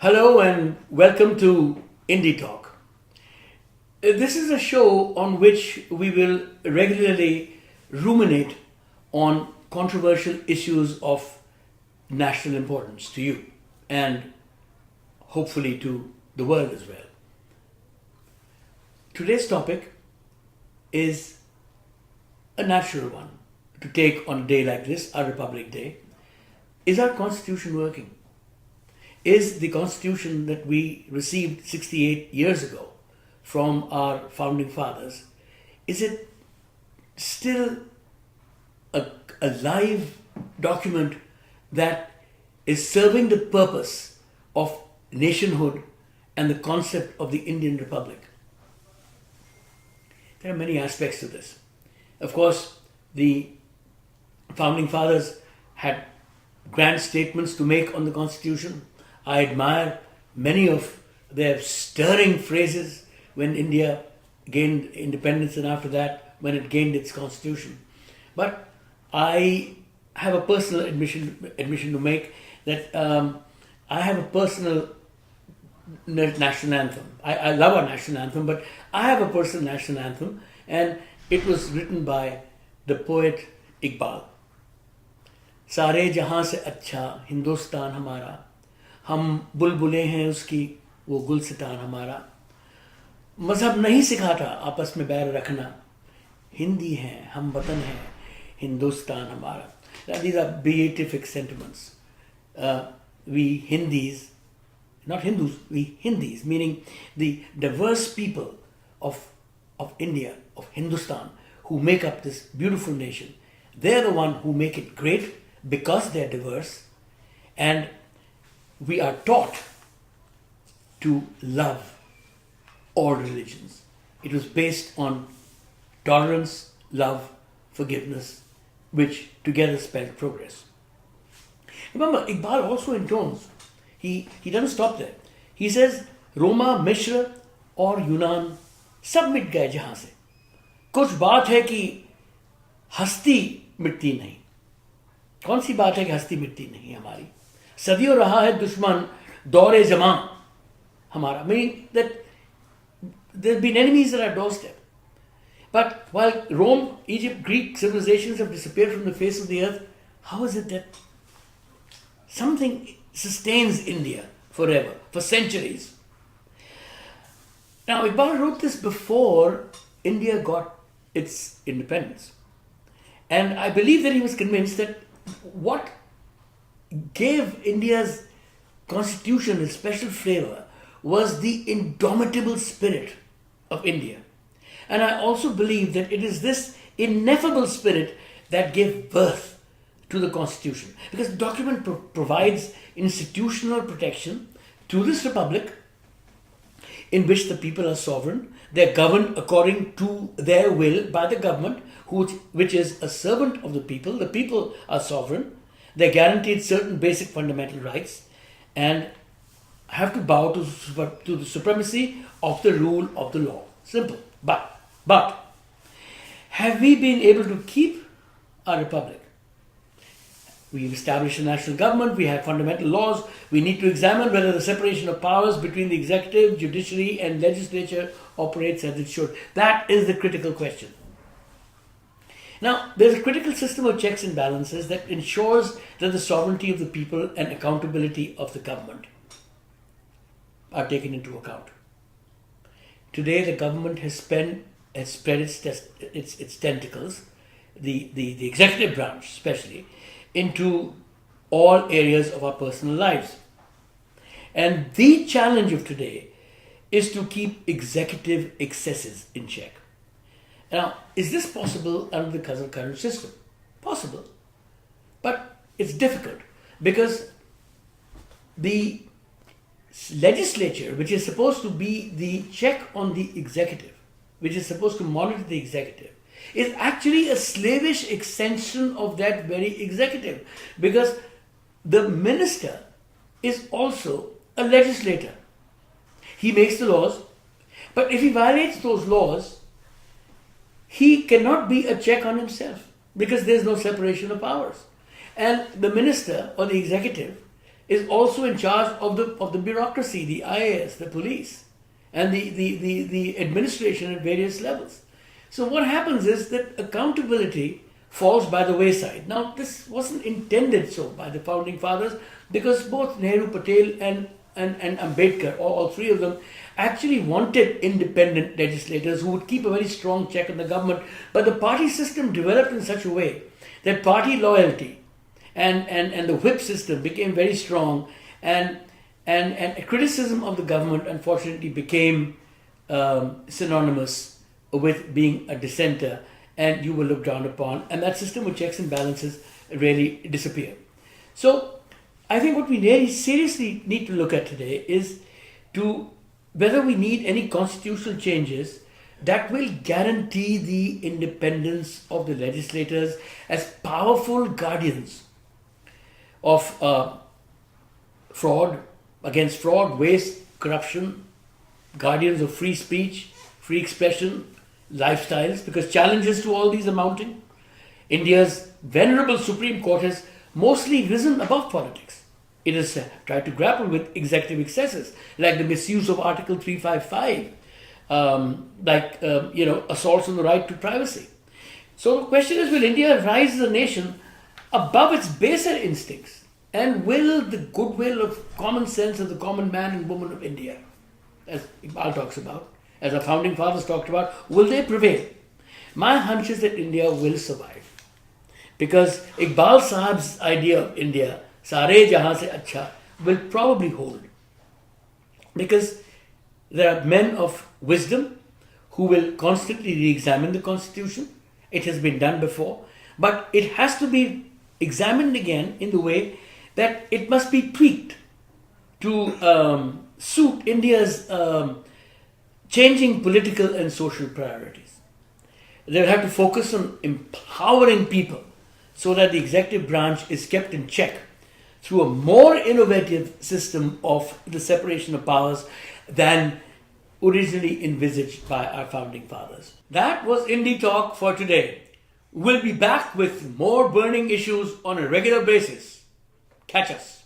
Hello and welcome to Indi Talk. This is a show on which we will regularly ruminate on controversial issues of national importance to you and hopefully to the world as well. Today's topic is a natural one to take on a day like this, our Republic Day. Is our Constitution working? Is the Constitution that we received 68 years ago from our founding fathers, is it still a live document that is serving the purpose of nationhood and the concept of the Indian Republic? There are many aspects to this. Of course, the founding fathers had grand statements to make on the Constitution. I admire many of their stirring phrases when India gained independence and after that when it gained its constitution. But I have a personal admission to make that I have a personal national anthem. I love our national anthem, but I have a personal national anthem, and it was written by the poet Iqbal. सारे जहां से अच्छा हिंदुस्तान हमारा, हम बुलबुलें हैं उसकी वो गुलसितान हमारा, मजहब नहीं सिखाता आपस में बैर रखना, हिंदी हैं हम वतन हैं हिंदुस्तान हमारा. Now, these are beatific sentiments. We Hindis, not Hindus, we Hindis, meaning the diverse people of India, of Hindustan, who make up this beautiful nation, they're the one who make it great because they're diverse, and we are taught to love all religions. It was based on tolerance, love, forgiveness, which together spelled progress. Remember, Iqbal also intones. He doesn't stop there. He says, Roma, Mishra और यूनान सब मिट गए जहां से. कुछ बात है कि हस्ती मिटती नहीं. कौन सी बात है कि हस्ती मिटती नहीं हमारी? सदियों रहा है दुश्मन दौरे जमां हमारा. Meaning that there have been enemies at our doorstep. But while Rome, Egypt, Greek civilizations have disappeared from the face of the earth, how is it that something sustains India forever, for centuries? Now, Iqbal wrote this before India got its independence. And I believe that he was convinced that what gave India's constitution a special flavor was the indomitable spirit of India. And I also believe that it is this ineffable spirit that gave birth to the constitution. Because the document provides institutional protection to this republic in which the people are sovereign. They're governed according to their will by the government, which is a servant of the people. The people are sovereign. They're guaranteed certain basic fundamental rights and have to bow to the supremacy of the rule of the law. Simple. But have we been able to keep our republic? We've established a national government, we have fundamental laws. We need to examine whether the separation of powers between the executive, judiciary and legislature operates as it should. That is the critical question. Now, there's a critical system of checks and balances that ensures that the sovereignty of the people and accountability of the government are taken into account. Today, the government has spread its tentacles, the executive branch especially, into all areas of our personal lives. And the challenge of today is to keep executive excesses in check. Now, is this possible under the current system? Possible. But it's difficult because the legislature, which is supposed to be the check on the executive, which is supposed to monitor the executive, is actually a slavish extension of that very executive, because the minister is also a legislator. He makes the laws, but if he violates those laws, he cannot be a check on himself because there is no separation of powers. And the minister or the executive is also in charge of the bureaucracy, the IAS, the police, and the administration at various levels. So what happens is that accountability falls by the wayside. Now, this wasn't intended so by the founding fathers, because both Nehru, Patel, and Ambedkar, all three of them, actually wanted independent legislators who would keep a very strong check on the government. But the party system developed in such a way that party loyalty and the whip system became very strong, and criticism of the government unfortunately became synonymous with being a dissenter, and you were looked down upon, and that system of checks and balances really disappeared. So I think what we really seriously need to look at today is to whether we need any constitutional changes that will guarantee the independence of the legislators as powerful guardians of fraud, against fraud, waste, corruption, guardians of free speech, free expression, lifestyles, because challenges to all these are mounting. India's venerable Supreme Court has mostly risen above politics. It has tried to grapple with executive excesses, like the misuse of Article 355, assaults on the right to privacy. So the question is, will India rise as a nation above its baser instincts? And will the goodwill of common sense of the common man and woman of India, as Iqbal talks about, as our founding fathers talked about, will they prevail? My hunch is that India will survive. Because Iqbal Sahab's idea of India, Sare Jahan Se Acha, will probably hold. Because there are men of wisdom who will constantly re-examine the constitution. It has been done before. But it has to be examined again in the way that it must be tweaked to suit India's changing political and social priorities. They will have to focus on empowering people so that the executive branch is kept in check through a more innovative system of the separation of powers than originally envisaged by our founding fathers. That was Indi Talk for today. We'll be back with more burning issues on a regular basis. Catch us.